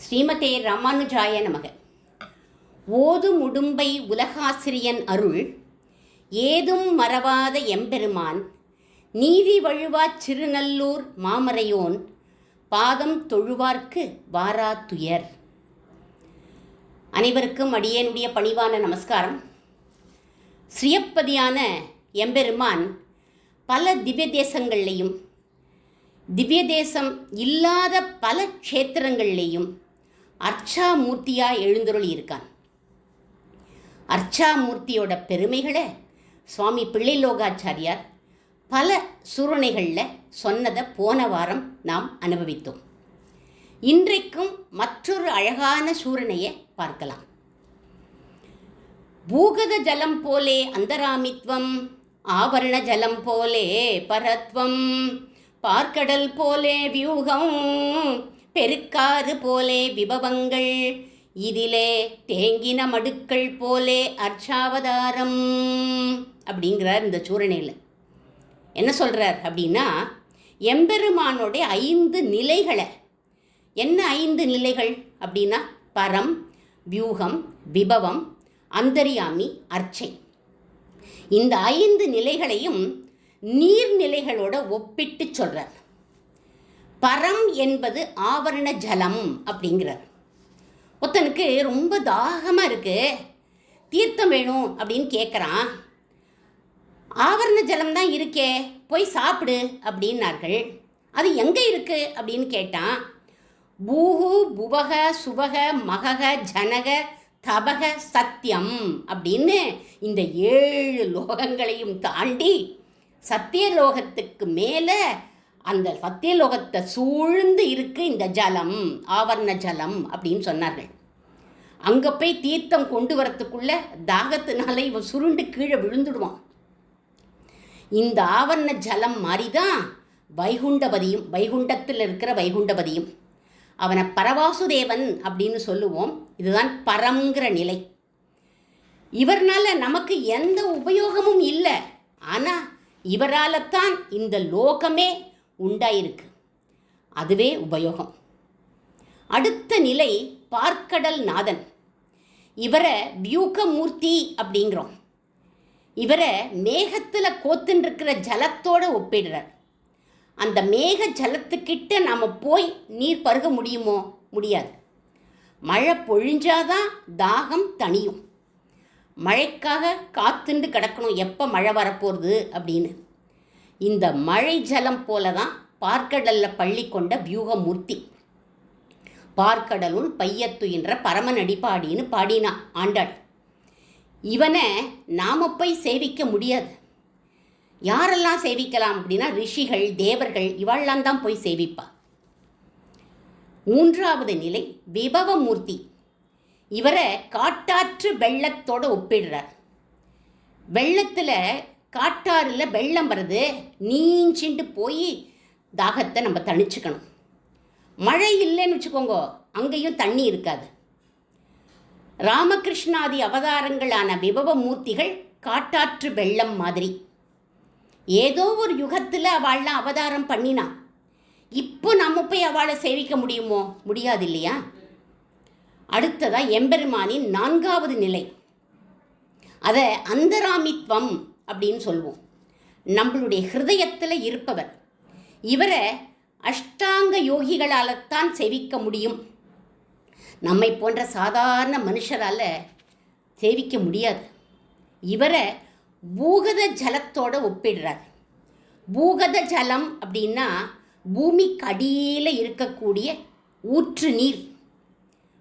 ஸ்ரீமதே ராமானுஜாய நமக. ஓதும் உடும்பை உலகாசிரியன் அருள் ஏதும் மறவாத எம்பெருமான் நீதி வழுவாச் சிறுநல்லூர் மாமரையோன் பாதம் தொழுவார்க்கு வாரா துயர். அனைவருக்கும் அடியேனுடைய பணிவான நமஸ்காரம். ஸ்ரீயப்பதியான எம்பெருமான் பல திவ்ய தேசங்கள்லேயும் திவ்ய தேசம் இல்லாத பல க்ஷேத்திரங்கள்லேயும் அர்ச்சாமூர்த்தியாக எழுந்தருளி இருக்கான். அர்ச்சாமூர்த்தியோட பெருமைகளை சுவாமி பிள்ளைலோகாச்சாரியார் பல சூரணைகளில் சொன்னதை போன வாரம் நாம் அனுபவித்தோம். இன்றைக்கும் மற்றொரு அழகான சூரணையை பார்க்கலாம். பூகத ஜலம் போலே அந்தராமித்வம், ஆவரண ஜலம் போலே பரத்வம், பார்க்கடல் போலே வியூகம், பெருக்காறு போலே விபவங்கள், இதிலே தேங்கின மடுக்கள் போலே அர்ச்சாவதாரம் அப்படிங்கிறார். இந்த சூரணையில் என்ன சொல்கிறார் அப்படின்னா, எம்பெருமானோடைய 5 நிலைகளை, என்ன 5 நிலைகள் அப்படின்னா பரம், வியூகம், விபவம், அந்தர்யாமி, அர்ச்சை. இந்த 5 நிலைகளையும் நீர்நிலைகளோட ஒப்பிட்டு சொல்கிறார். பரம் என்பது ஆவரண ஜலம் அப்படிங்கிறார். ஒருத்தனுக்கு ரொம்ப தாகமாக இருக்குது, தீர்த்தம் வேணும் அப்படின்னு கேட்குறான். ஆவரண ஜலம்தான் இருக்கே, போய் சாப்பிடு அப்படின்னார்கள். அது எங்கே இருக்குது அப்படின்னு கேட்டான். பூஹு புவக சுவக மகக ஜனக தபக சத்தியம் அப்படின்னு இந்த 7 லோகங்களையும் தாண்டி சத்தியலோகத்துக்கு மேலே அந்த சத்தியலோகத்தை சூழ்ந்து இருக்கு இந்த ஜலம், ஆவரண ஜலம் அப்படின்னு சொன்னார்கள். அங்கே போய் தீர்த்தம் கொண்டு வரத்துக்குள்ள தாகத்தினால இவன் சுருண்டு கீழே விழுந்துடுவான். இந்த ஆவரண ஜலம் மாதிரி தான் வைகுண்டபதியும், வைகுண்டத்தில் இருக்கிற வைகுண்டபதியும். அவனை பரவாசுதேவன் அப்படின்னு சொல்லுவோம். இதுதான் பரங்கிற நிலை. இவர்னால நமக்கு எந்த உபயோகமும் இல்லை, ஆனால் இவரால் தான் இந்த லோகமே உண்டாயிருக்கு. அதுவே உபயோகம். அடுத்த நிலை பார்க்கடல் நாதன். இவரை வியூகமூர்த்தி அப்படிங்கிறோம். இவரை மேகத்தில் கோத்துன்றிருக்கிற ஜலத்தோடு ஒப்பிடுறார். அந்த மேக ஜலத்துக்கிட்ட நாம் போய் நீர் பருக முடியுமோ? முடியாது. மழை பொழிஞ்சாதான் தாகம் தணியும். மழைக்காக காத்துண்டு கிடக்கணும், எப்போ மழை வரப்போகிறது அப்படின்னு. இந்த மழை ஜலம் போல தான் பார்க்கடலில் பள்ளி கொண்ட வியூகமூர்த்தி. பார்க்கடலுள் பையத்துயின்ற பரமன் அடிப்பாடின்னு பாடினா ஆண்டாள். இவனை நாம் போய் சேவிக்க முடியாது. யாரெல்லாம் சேவிக்கலாம் அப்படின்னா ரிஷிகள், தேவர்கள், இவாளெல்லாம் தான் போய் சேவிப்பா. 3வது நிலை விபவமூர்த்தி. இவரை காட்டாற்று வெள்ளத்தோடு ஒப்பிடுறார். வெள்ளத்தில், காட்டாறில் வெள்ளம் வருது, நீஞ்சிண்டு போய் தாகத்தை நம்ம தணிச்சுக்கணும். மழை இல்லைன்னு வச்சுக்கோங்க, அங்கேயும் தண்ணி இருக்காது. ராமகிருஷ்ணாதி அவதாரங்களான விபவமூர்த்திகள் காட்டாற்று வெள்ளம் மாதிரி. ஏதோ ஒரு யுகத்தில் அவள்லாம் அவதாரம் பண்ணினா. இப்போ நம்ம போய் அவளை சேவிக்க முடியுமோ? முடியாது இல்லையா? அடுத்ததாக எம்பெருமானின் 4வது நிலை, அதை அந்தராமித்வம் அப்படின்னு சொல்லுவோம். நம்மளுடைய ஹிருதயத்தில் இருப்பவர். இவரை அஷ்டாங்க யோகிகளால் தான் சேவிக்க முடியும். நம்மை போன்ற சாதாரண மனுஷரால் சேவிக்க முடியாது. இவரை பூகத ஜலத்தோடு ஒப்பிடுறார். பூகத ஜலம் அப்படின்னா பூமிக்கு அடியில் இருக்கக்கூடிய ஊற்று நீர்.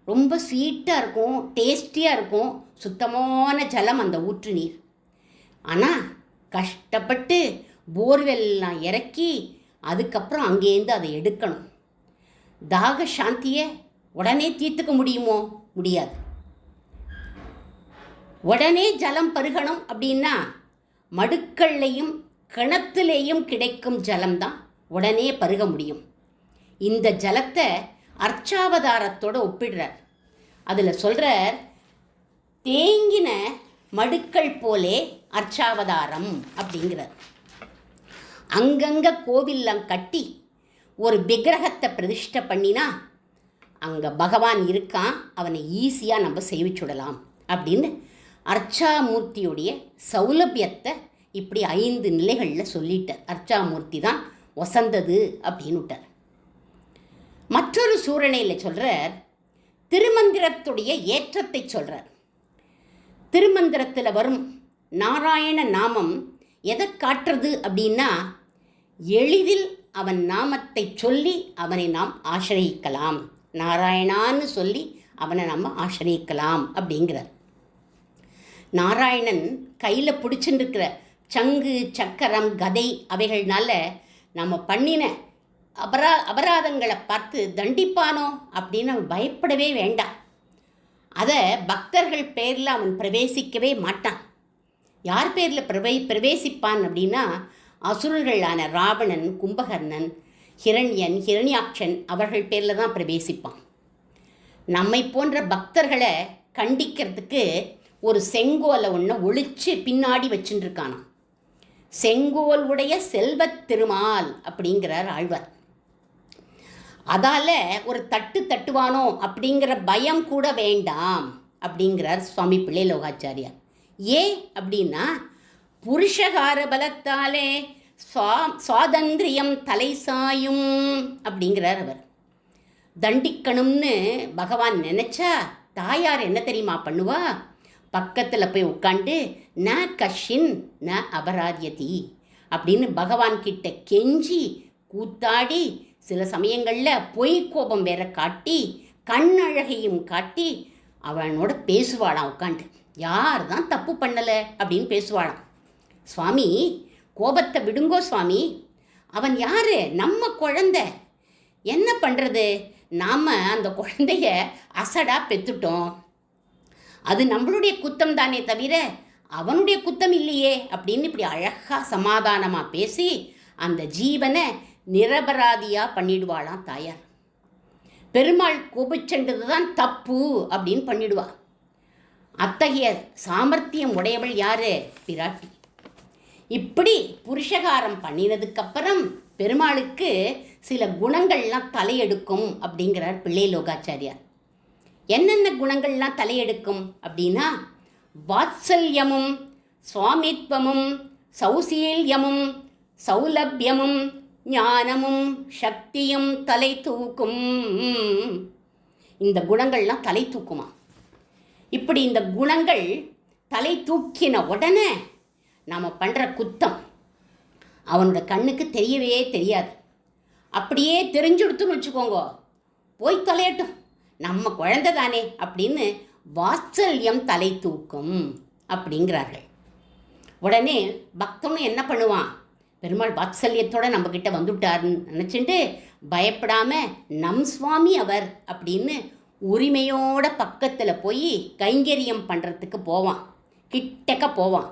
ரொம்ப ஸ்வீட்டாக இருக்கும், டேஸ்டியாக இருக்கும், சுத்தமான ஜலம் அந்த ஊற்று நீர். ஆனால் கஷ்டப்பட்டு போர்வெல்லாம் இறக்கி அதுக்கப்புறம் அங்கேருந்து அதை எடுக்கணும். தாக சாந்தியை உடனே தீர்த்துக்க முடியுமோ? முடியாது. உடனே ஜலம் பருகணும் அப்படின்னா மடுக்கள்லையும் கிணத்துலேயும் கிடைக்கும் ஜலம்தான் உடனே பருக முடியும். இந்த ஜலத்தை அர்ச்சாவதாரத்தோடு ஒப்பிடுறார். அதில் சொல்கிறார், தேங்கின மடுக்கள் போலே அர்ச்சாவதாரம் அப்படிங்கிறார். அங்கங்கே கோவில்லாம் கட்டி ஒரு விக்கிரகத்தை பிரதிஷ்டை பண்ணினா அங்கே பகவான் இருக்கான், அவனை ஈஸியாக நம்ம சேவிச்சுடலாம் அப்படின்னு அர்ச்சாமூர்த்தியுடைய சௌலபியத்தை இப்படி 5 நிலைகளில் சொல்லிட்டார். அர்ச்சாமூர்த்தி தான் வசந்தது அப்படின்னு விட்டார். மற்றொரு சூரணையில் சொல்கிறார், திருமந்திரத்துடைய ஏற்றத்தை சொல்கிறார். திருமந்திரத்தில் வரும் நாராயண நாமம் எதை காட்டுறது அப்படின்னா, எளிதில் அவன் நாமத்தை சொல்லி அவனை நாம் ஆசிரியிக்கலாம், நாராயணான்னு சொல்லி அவனை நம்ம ஆசிரியிக்கலாம் அப்படிங்கிறார். நாராயணன் கையில் பிடிச்சுருக்கிற சங்கு சக்கரம் கதை அவைகள்னால நம்ம பண்ணின அபராதங்களை பார்த்து தண்டிப்பானோ அப்படின்னு அவன் பயப்படவே வேண்டாம். அதை பக்தர்கள் பேரில் அவன் பிரவேசிக்கவே மாட்டான். யார் பேரில் பிரவேசிப்பான் அப்படின்னா, அசுரர்களான ராவணன், கும்பகர்ணன், ஹிரண்யன், ஹிரண்யாட்சன் அவர்கள் பேரில் தான் பிரவேசிப்பான். நம்மை போன்ற பக்தர்களை கண்டிக்கிறதுக்கு ஒரு செங்கோலை ஒன்று ஒழிச்சு பின்னாடி வச்சுட்டுருக்கானான். செங்கோல் உடைய செல்வத் திருமால் அப்படிங்கிறார் ஆழ்வார். அதால் ஒரு தட்டுவானோ அப்படிங்கிற பயம் கூட வேண்டாம் அப்படிங்கிறார் சுவாமி பிள்ளைலோகாச்சாரியார். ஏன் அப்படின்னா, புருஷகார பலத்தாலே சுவாதந்திரியம் தலை சாயும் அப்படிங்கிறார் அவர். தண்டிக்கணும்னு பகவான் நினச்சா தாயார் என்ன தெரியுமா பண்ணுவா? பக்கத்தில் போய் உட்காந்து ந கஷின் ந அபராத்யதி அப்படின்னு பகவான் கிட்ட கெஞ்சி கூத்தாடி, சில சமயங்களில் பொய் கோபம் வேற காட்டி கண்ணழகையும் காட்டி அவனோட பேசுவாளாம். உட்காந்து யார் தான் தப்பு பண்ணலை அப்படின்னு பேசுவாளாம். சுவாமி கோபத்தை விடுங்கோ சுவாமி, அவன் யார்? நம்ம குழந்தை, என்ன பண்ணுறது, நாம் அந்த குழந்தைய அசடா பெற்றுட்டோம், அது நம்மளுடைய குத்தம் தானே தவிர அவனுடைய குத்தம் இல்லையே அப்படின்னு இப்படி அழகாக சமாதானமாக பேசி அந்த ஜீவனை நிரபராதியாக பண்ணிடுவாளாம் தாயார். பெருமாள் கோபிச்சென்றது தான் தப்பு அப்படின்னு பண்ணிடுவா. அத்தகைய சாமர்த்தியம் உடையவள் யாரு? பிராட்டி. இப்படி புருஷகாரம் பண்ணினதுக்கப்புறம் பெருமாளுக்கு சில குணங்கள்லாம் தலையெடுக்கும் அப்படிங்கிறார் பிள்ளைலோகாச்சாரியார். என்னென்ன குணங்கள்லாம் தலையெடுக்கும் அப்படின்னா, வாத்சல்யமும் சுவாமித்வமும் சௌசீல்யமும் சௌலபியமும் ஞானமும் சக்தியும் தலை தூக்கும். இந்த குணங்கள்லாம் தலை தூக்குமா. இப்படி இந்த குணங்கள் தலை தூக்கின உடனே நாம் பண்ணுற குத்தம் அவனோட கண்ணுக்கு தெரியவே தெரியாது. அப்படியே தெரிஞ்சுடுத்துன்னு வச்சுக்கோங்க, போய் தொலையட்டும், நம்ம குழந்தை தானே அப்படின்னு வாத்சல்யம் தலை தூக்கும் அப்படிங்கிறார்கள். உடனே பக்தனும் என்ன பண்ணுவான்? பெருமாள் வாத்சல்யத்தோடு நம்மக்கிட்ட வந்துவிட்டாருன்னு நினச்சிட்டு பயப்படாமல் நம் சுவாமி அவர் அப்படின்னு உரிமையோட பக்கத்தில் போய் கைங்கரியம் பண்ணுறதுக்கு போவான், கிட்டக்க போவான்.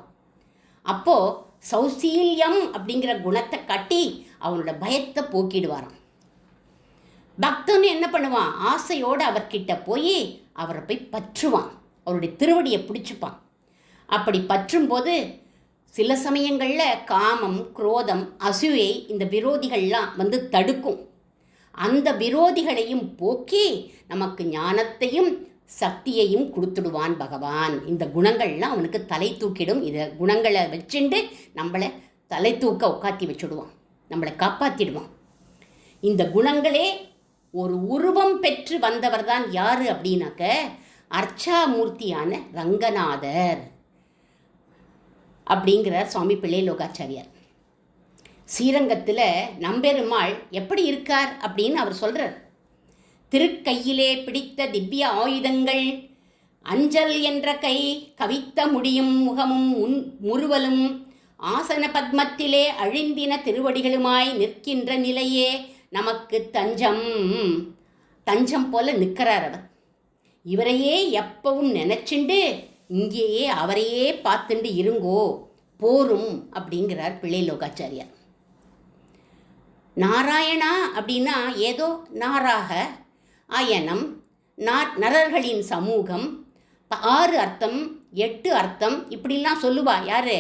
அப்போது சௌசீல்யம் அப்படிங்கிற குணத்தை காட்டி அவனோட பயத்தை போக்கிடுவாராம். பக்தன் என்ன பண்ணுவான்? ஆசையோடு அவர்கிட்ட போய் அவரை போய் பற்றுவான், அவருடைய திருவடியை பிடிச்சிப்பான். அப்படி பற்றும்போது சில சமயங்களில் காமம், குரோதம், அசூயை இந்த விரோதிகள்லாம் வந்து தடுக்கும். அந்த விரோதிகளையும் போக்கி நமக்கு ஞானத்தையும் சக்தியையும் கொடுத்துடுவான் பகவான். இந்த குணங்கள்லாம் அவனுக்கு தலை தூக்கிடும். இதை குணங்களை வச்சுண்டு நம்மளை தலை தூக்க உட்காத்தி வச்சுடுவான், நம்மளை காப்பாற்றிடுவான். இந்த குணங்களே ஒரு உருவம் பெற்று வந்தவர் தான் யார் அப்படின்னாக்க, அர்ச்சாமூர்த்தியான ரங்கநாதர் அப்படிங்கிறார் சுவாமி பிள்ளைலோகாச்சாரியார். ஸ்ரீரங்கத்தில் நம்பெருமாள் எப்படி இருக்கார் அப்படின்னு அவர் சொல்கிறார். திருக்கையிலே பிடித்த திவ்ய ஆயுதங்கள், அஞ்சல் என்ற கை, கவித்த முடியும் முகமும் முறுவலும், ஆசன பத்மத்திலே அழிந்தின திருவடிகளுமாய் நிற்கின்ற நிலையே நமக்கு தஞ்சம். தஞ்சம் போல நிற்கிறார் அவர். இவரையே எப்பவும் நினச்சிண்டு இங்கேயே அவரையே பார்த்துண்டு இருங்கோ போரும் அப்படிங்கிறார் பிள்ளைலோகாச்சாரியார். நாராயணா அப்படின்னா ஏதோ நாராக, அயனம், நரர்களின் சமூகம், 6 அர்த்தம் 8 அர்த்தம் இப்படிலாம் சொல்லுவா. யார்?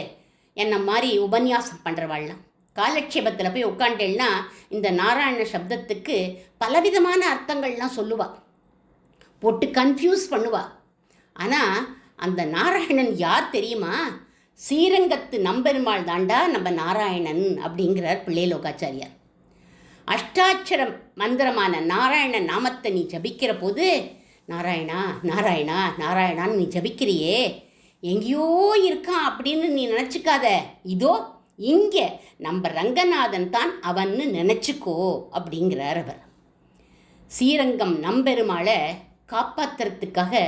என்ன மாதிரி உபன்யாசம் பண்ணுறவாள்லாம் காலட்சேபத்தில் போய் உட்காண்டேன்னா இந்த நாராயண சப்தத்துக்கு பலவிதமான அர்த்தங்கள்லாம் சொல்லுவாள். போட்டு கன்ஃபியூஸ் பண்ணுவா. ஆனால் அந்த நாராயணன் யார் தெரியுமா? ஸ்ரீரங்கத்து நம்பெருமாள் தாண்டா நம்ம நாராயணன் அப்படிங்கிறார் பிள்ளை லோகாச்சாரியார். அஷ்டாட்சரம் மந்திரமான நாராயண நாமத்தை நீ ஜபிக்கிற போது நாராயணா நாராயணா நாராயணான்னு நீ ஜபிக்கிறியே, எங்கேயோ இருக்கான் அப்படின்னு நீ நினச்சிக்காத, இதோ இங்கே நம்ம ரங்கநாதன் தான் அவன்னு நினச்சிக்கோ அப்படிங்கிறார் அவர். ஸ்ரீரங்கம் நம்பெருமாளை காப்பாற்றுறதுக்காக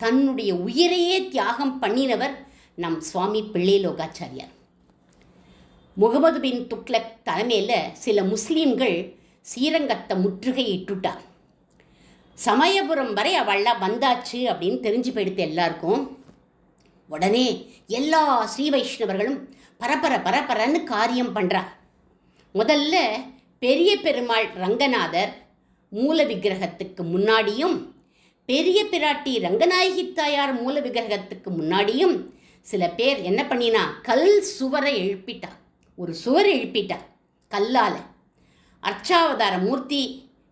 தன்னுடைய உயிரையே தியாகம் பண்ணினவர் நம் சுவாமி பிள்ளை லோகாச்சாரியார். முகமது பின் துக்ளக் தலைமையில் சில முஸ்லீம்கள் ஸ்ரீரங்கத்தை முற்றுகையிட்டுட்டார். சமயபுரம் வரை அவள்லாம் வந்தாச்சு அப்படின்னு தெரிஞ்சு போயிடுத்து எல்லாருக்கும். உடனே எல்லா ஸ்ரீ வைஷ்ணவர்களும் பரபரன்னு காரியம் பண்ணுறா. முதல்ல பெரிய பெருமாள் ரங்கநாதர் மூல விக்கிரகத்துக்கு முன்னாடியும் பெரிய பிராட்டி ரங்கநாயகி தாயார் மூல விக்கிரகத்துக்கு முன்னாடியும் சில பேர் என்ன பண்ணினா, கல் சுவரை எழுப்பிட்டா. ஒரு சுவர் எழுப்பிட்டா கல்லால். அர்ச்சாவதார மூர்த்தி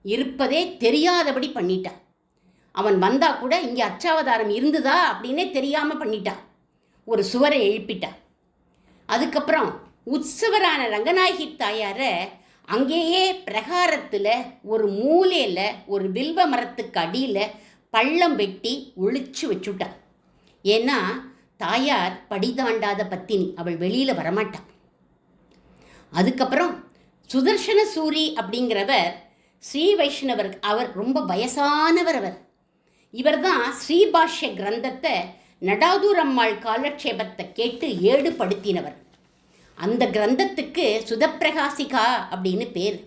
இருப்பதே தெரியாதபடி பண்ணிட்டா. அவன் வந்தா கூட இங்கே அர்ச்சாவதாரம் இருந்ததா அப்படின்னே தெரியாமல் பண்ணிட்டா. ஒரு சுவரை எழுப்பிட்டா. அதுக்கப்புறம் உற்சவரான ரங்கநாயகி தாயாரை அங்கேயே பிரகாரத்தில் ஒரு மூலையில் ஒரு வில்வ மரத்துக்கு அடியில் பள்ளம் வெட்டி ஒழிச்சு வச்சுட்டா. ஏன்னா தாயார் படிதாண்டாத பத்தினி, அவள் வெளியில் வரமாட்டான். அதுக்கப்புறம் சுதர்சன சூரி அப்படிங்கிறவர் ஸ்ரீ வைஷ்ணவர், அவர் ரொம்ப வயசானவர். இவர் தான் ஸ்ரீபாஷ்ய கிரந்தத்தை நடாதூர் அம்மாள் காலக்ஷேபத்தை கேட்டு ஏடுபடுத்தினவர். அந்த கிரந்தத்துக்கு சுதப்பிரகாசிகா அப்படின்னு பேர்.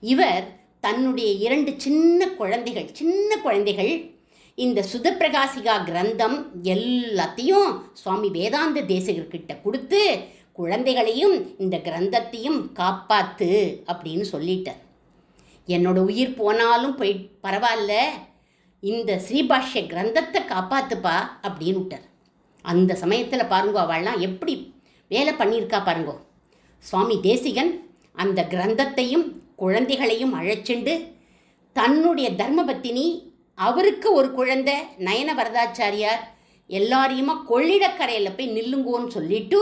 இவர் தன்னுடைய 2 சின்ன குழந்தைகள் இந்த சுதப்பிரகாசிகா கிரந்தம் எல்லாத்தையும் சுவாமி வேதாந்த தேசிகர்கிட்ட கொடுத்து குழந்தைகளையும் இந்த கிரந்தத்தையும் காப்பாத்து அப்படின்னு சொல்லிட்டார். என்னோட உயிர் போனாலும் போய் பரவாயில்ல, இந்த ஸ்ரீபாஷ்ய கிரந்தத்தை காப்பாத்துப்பா அப்படின்னு விட்டார். அந்த சமயத்தில் பாருங்கோ அவள்லாம் எப்படி வேலை பண்ணியிருக்கா பாருங்கோ. சுவாமி தேசிகன் அந்த கிரந்தத்தையும் குழந்தைகளையும் அழைச்சிண்டு தன்னுடைய தர்மபத்தினி, அவருக்கு ஒரு குழந்தை நயன வரதாச்சாரியார், எல்லாரையுமா கொள்ளிடக்கரையில் போய் நில்லுங்கோன்னு சொல்லிட்டு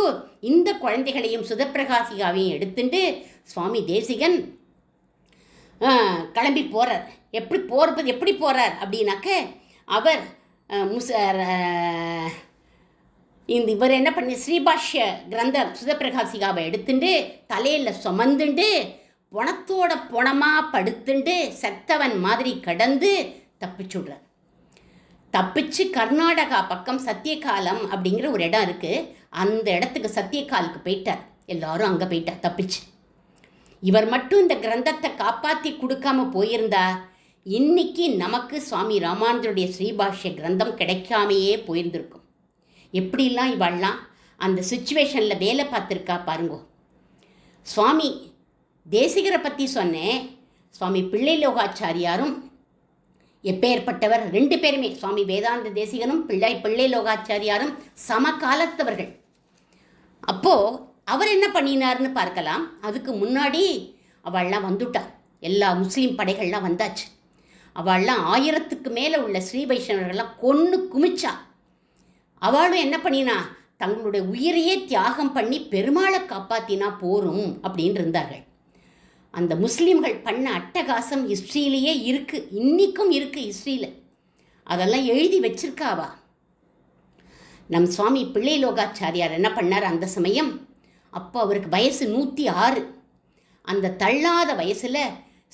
இந்த குழந்தைகளையும் சுதப்பிரகாசிகாவையும் எடுத்துட்டு சுவாமி தேசிகன் கிளம்பி போகிறார். எப்படி போகிறார் அப்படின்னாக்க, அவர் இவர் என்ன பண்ணி ஸ்ரீபாஷ்ய கிரந்தம் சுதப்பிரகாசிகாவை எடுத்துட்டு தலையில் சுமந்துண்டு பணத்தோட பணமாக படுத்துண்டு செத்தவன் மாதிரி கடந்து தப்பிச்சுடுறார். தப்பிச்சு கர்நாடகா பக்கம் சத்தியகாலம் அப்படிங்கிற ஒரு இடம் இருக்குது, அந்த இடத்துக்கு சத்தியகாலுக்கு போயிட்டார். எல்லாரும் அங்கே போயிட்டார் தப்பிச்சு. இவர் மட்டும் இந்த கிரந்தத்தை காப்பாற்றி கொடுக்காம போயிருந்தா இன்னைக்கு நமக்கு சுவாமி ராமானுஜருடைய ஸ்ரீபாஷ்ய கிரந்தம் கிடைக்காமையே போயிருந்திருக்கும். எப்படிலாம் இவள்லாம் அந்த சுச்சுவேஷனில் வேலை பார்த்துருக்கா பாருங்கோ. சுவாமி தேசிகரை பற்றி சொன்னேன். சுவாமி பிள்ளை லோகாச்சாரியாரும் எப்பேற்பட்டவர், 2 பேருமே சுவாமி வேதாந்த தேசிகனும் பிள்ளை லோகாச்சாரியாரும் சமகாலத்தவர்கள். அப்போது அவர் என்ன பண்ணினார்னு பார்க்கலாம். அதுக்கு முன்னாடி அவள்லாம் வந்துட்டா. எல்லா முஸ்லீம் படைகள்லாம் வந்தாச்சு. அவள்லாம் 1000க்கு மேலே உள்ள ஸ்ரீ வைஷ்ணவர்கள்லாம் கொன்று குமிச்சா. அவளும் என்ன பண்ணினா, தங்களுடைய உயிரையே தியாகம் பண்ணி பெருமாளை காப்பாற்றினா போரும் அப்படின்னு இருந்தார்கள். அந்த முஸ்லீம்கள் பண்ண அட்டகாசம் ஹிஸ்ட்ரியிலேயே இருக்குது, இன்றைக்கும் இருக்குது ஹிஸ்ட்ரியில். அதெல்லாம் எழுதி வச்சிருக்காவா. நம் சுவாமி பிள்ளை லோகாச்சாரியார் என்ன பண்ணார் அந்த சமயம்? அப்போ அவருக்கு வயசு 106. அந்த தள்ளாத வயசில்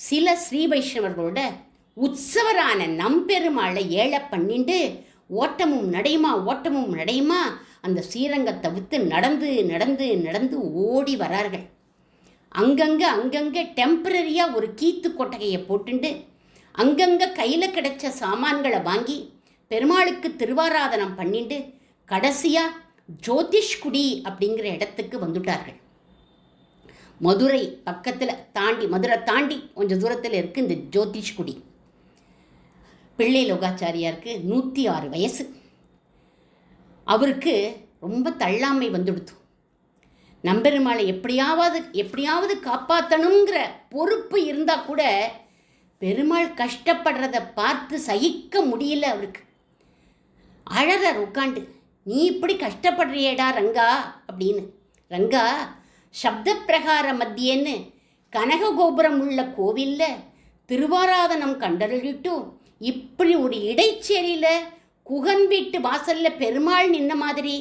சில ஸ்ரீ வைஷ்ணவர்களோட உற்சவரான நம்பெருமாளை ஏழை பண்ணிண்டு ஓட்டமும் நடையுமா அந்த ஸ்ரீரங்கத்தை விட்டு நடந்து ஓடி வரார்கள். அங்கங்கே டெம்பரரியாக ஒரு கீத்து கொட்டகையை போட்டுண்டு அங்கங்கே கையில் கிடைச்ச சாமான்களை வாங்கி பெருமாளுக்கு திருவாராதனம் பண்ணிட்டு கடைசியாக ஜோதிஷ்குடி அப்படிங்கிற இடத்துக்கு வந்துட்டார்கள். மதுரை பக்கத்தில் மதுரை தாண்டி கொஞ்சம் தூரத்தில் இருக்குது இந்த ஜோதிஷ்குடி. பிள்ளை லோகாச்சாரியாருக்கு 106 வயசு. அவருக்கு ரொம்ப தள்ளாமை வந்துடுத்து. நம்பெருமாளை எப்படியாவது காப்பாற்றணுங்கிற பொறுப்பு இருந்தால் கூட பெருமாள் கஷ்டப்படுறத பார்த்து சகிக்க முடியல அவருக்கு. அழறார் உட்காண்டு. நீ இப்படி கஷ்டப்படுறியேடா ரங்கா அப்படின்னு. ரங்கா, சப்த பிரகார மத்தியன்னு கனககோபுரம் உள்ள கோவிலில் திருவாராதனம் கண்டருளிட்டு இப்படி ஒரு இடைச்சேரியில் குகன் வீட்டு வாசலில் பெருமாள் நின்ன மாதிரி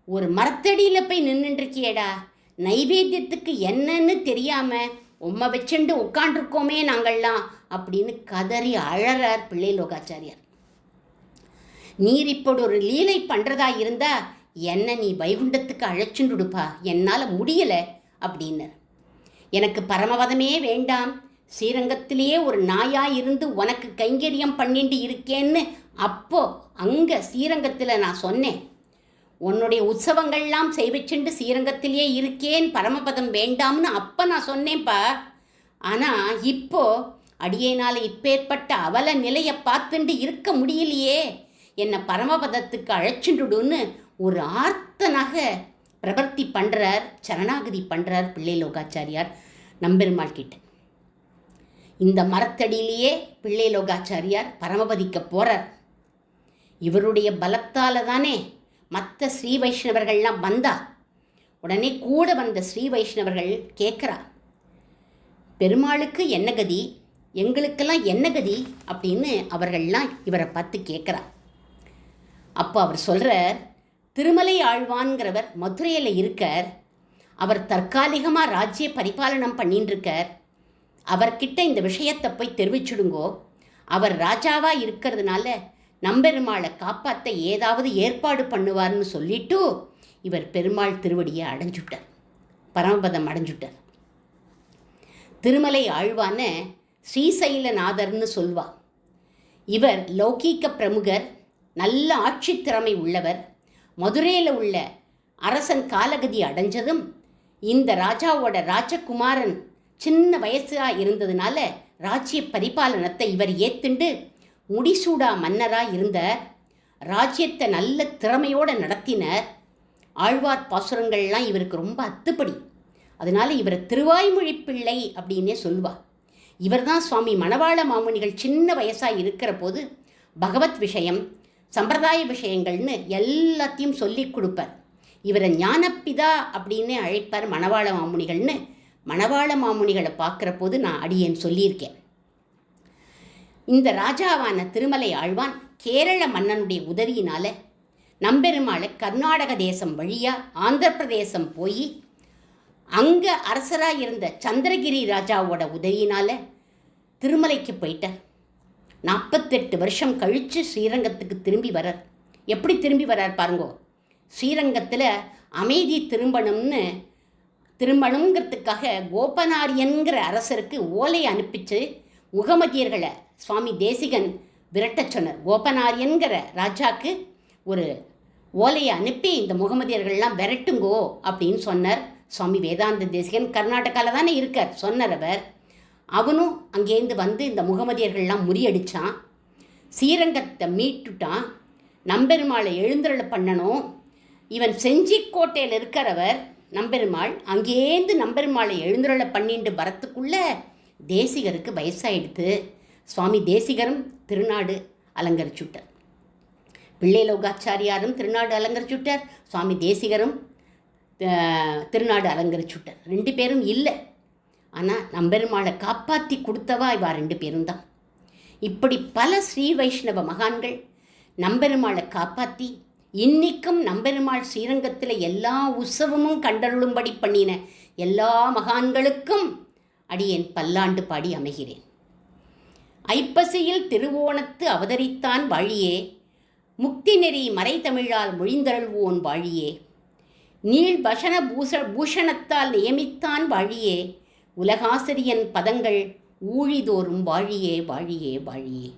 ஒரு மரத்தடியில் போய் நின்றுருக்கியேடா. நைவேத்தியத்துக்கு என்னன்னு தெரியாமல் உம்மை வச்சுண்டு உட்காண்டிருக்கோமே நாங்கள்லாம் அப்படின்னு கதறி அழறார் பிள்ளை லோகாச்சாரியார். நீர் இப்படி ஒரு லீலை பண்ணுறதா இருந்தா என்ன நீ வைகுண்டத்துக்கு அழைச்சுண்டுடுப்பா, என்னால் முடியலை அப்படின்னர். எனக்கு பரமபதமே வேண்டாம், ஸ்ரீரங்கத்திலேயே ஒரு நாயாக இருந்து உனக்கு கைங்கரியம் பண்ணிட்டு இருக்கேன்னு அப்போ அங்கே ஸ்ரீரங்கத்தில் நான் சொன்னேன். உன்னுடைய உற்சவங்கள்லாம் செய்வச்சுண்டு ஸ்ரீரங்கத்திலேயே இருக்கேன், பரமபதம் வேண்டாம்னு அப்போ நான் சொன்னேன்ப்பா. ஆனால் இப்போ அடியேனால் இப்பேற்பட்ட அவல நிலையை பார்த்துண்டு இருக்க முடியலையே, என்னை பரமபதத்துக்கு அழைச்சுண்டுடுன்னு ஒரு ஆர்த்தனாக பிரவர்த்தி பண்ணுறார், சரணாகதி பண்ணுறார் பிள்ளை லோகாச்சாரியார் நம்பெருமாள் கிட்ட. இந்த மரத்தடியிலேயே பிள்ளை லோகாச்சாரியார் பரமபதிக்க போகிறார். இவருடைய பலத்தால் தானே மற்ற ஸ்ரீ வைஷ்ணவர்கள்லாம் வந்தா. உடனே கூட வந்த ஸ்ரீ வைஷ்ணவர்கள் கேட்குறா, பெருமாளுக்கு என்ன கதி, எங்களுக்கெல்லாம் என்ன கதி அப்படின்னு அவர்கள்லாம் இவரை பார்த்து கேட்குறா. அப்போ அவர் சொல்கிறார், திருமலை ஆழ்வான்கிறவர் மதுரையில் இருக்கார். அவர் தற்காலிகமாக ராஜ்ய பரிபாலனம் பண்ணின்னு இருக்கார். அவர்கிட்ட இந்த விஷயத்தை போய் தெரிவிச்சுடுங்கோ. அவர் ராஜாவாக இருக்கிறதுனால நம்பெருமாளை காப்பாற்ற ஏதாவது ஏற்பாடு பண்ணுவார்னு சொல்லிட்டு இவர் பெருமாள் திருவடியை அடைஞ்சுட்டார், பரமபதம் அடைஞ்சுட்டார். திருமலை ஆழ்வான ஸ்ரீசைலநாதர்னு சொல்வா. இவர் லௌகீக பிரமுகர், நல்ல ஆட்சி திறமை உள்ளவர். மதுரையில் உள்ள அரசன் காலகதி அடைஞ்சதும் இந்த ராஜாவோட ராஜகுமாரன் சின்ன வயசாக இருந்ததுனால ராஜ்ய பரிபாலனத்தை இவர் ஏத்துண்டு முடிசூடா மன்னராக இருந்தார். ராஜ்யத்தை நல்ல திறமையோடு நடத்தினர். ஆழ்வார் பாசுரங்கள்லாம் இவருக்கு ரொம்ப அத்துப்படி. அதனால் இவர் திருவாய்மொழி பிள்ளை அப்படின்னே சொல்வார். இவர் தான் சுவாமி மணவாள மாமுனிகள் சின்ன வயசாக இருக்கிற போது பகவத் விஷயம், சம்பிரதாய விஷயங்கள்னு எல்லாத்தையும் சொல்லி கொடுப்பார். இவரை ஞானப்பிதா அப்படின்னு அழைப்பார் மணவாள மாமுனிகள்னு. மணவாள மாமுனிகளை பார்க்குற போது நான் அடியேன் சொல்லியிருக்கேன். இந்த ராஜாவான திருமலை ஆழ்வான் கேரள மன்னனுடைய உதவியினால் நம்பெருமாளை கர்நாடக தேசம் வழியாக ஆந்திர பிரதேசம் போய் அங்கே அரசராக இருந்த சந்திரகிரி ராஜாவோட உதவியினால் திருமலைக்கு போயிட்டார். 48 வருஷம் கழித்து ஸ்ரீரங்கத்துக்கு திரும்பி வரார். எப்படி திரும்பி வரார் பாருங்கோ. ஸ்ரீரங்கத்தில் அமைதி திரும்பணுங்கிறதுக்காக கோபனாரியன்கிற அரசருக்கு ஓலை அனுப்பிச்சு முகமதியர்களை சுவாமி தேசிகன் விரட்டச் சொன்னார். கோபனாரியன்கிற ராஜாக்கு ஒரு ஓலையை அனுப்பி இந்த முகமதியர்கள்லாம் விரட்டுங்கோ அப்படின்னு சொன்னார். சுவாமி வேதாந்த தேசிகன் கர்நாடகாவில் தானே இருக்கார், சொன்னார் அவர். அவனும் அங்கேருந்து வந்து இந்த முகமதியர்கள்லாம் முறியடித்தான், ஸ்ரீரங்கத்தை மீட்டுட்டான். நம்பெருமாளை எழுந்தருளை பண்ணணும். இவன் செஞ்சிக்கோட்டையில் இருக்கிறவர் நம்பெருமாள். அங்கேருந்து நம்பெருமாளை எழுந்தருளை பண்ணிட்டு வரத்துக்குள்ளே தேசிகருக்கு வயசாகிடுது. சுவாமி தேசிகரும் திருநாடு அலங்கரிச்சுட்டார். பிள்ளை லோகாச்சாரியாரும் திருநாடு அலங்கரிச்சுட்டார். சுவாமி தேசிகரும் திருநாடு அலங்கரிச்சுட்டார். 2 பேரும் இல்லை. ஆனால் நம்பெருமாளை காப்பாற்றி கொடுத்தவா இவா 2 பேரும் தான். இப்படி பல ஸ்ரீ வைஷ்ணவ மகான்கள் நம்பெருமாளை காப்பாற்றி இன்னிக்கும் நம்பெருமாள் ஸ்ரீரங்கத்தில் எல்லா உற்சவமும் கண்டருளும்படி பண்ணின எல்லா மகான்களுக்கும் அடியேன் பல்லாண்டு பாடி அமைகிறேன். ஐப்பசியில் திருவோணத்து அவதரித்தான் வாழியே, முக்தி நெறி மறைத்தமிழால் மொழிந்தருள்வோன் வாழியே, நீள் பஷண பூஷணத்தால் நியமித்தான் வாழியே, உலகாசிரியன் பதங்கள் ஊழிதோறும் வாழியே வாழியே வாழியே.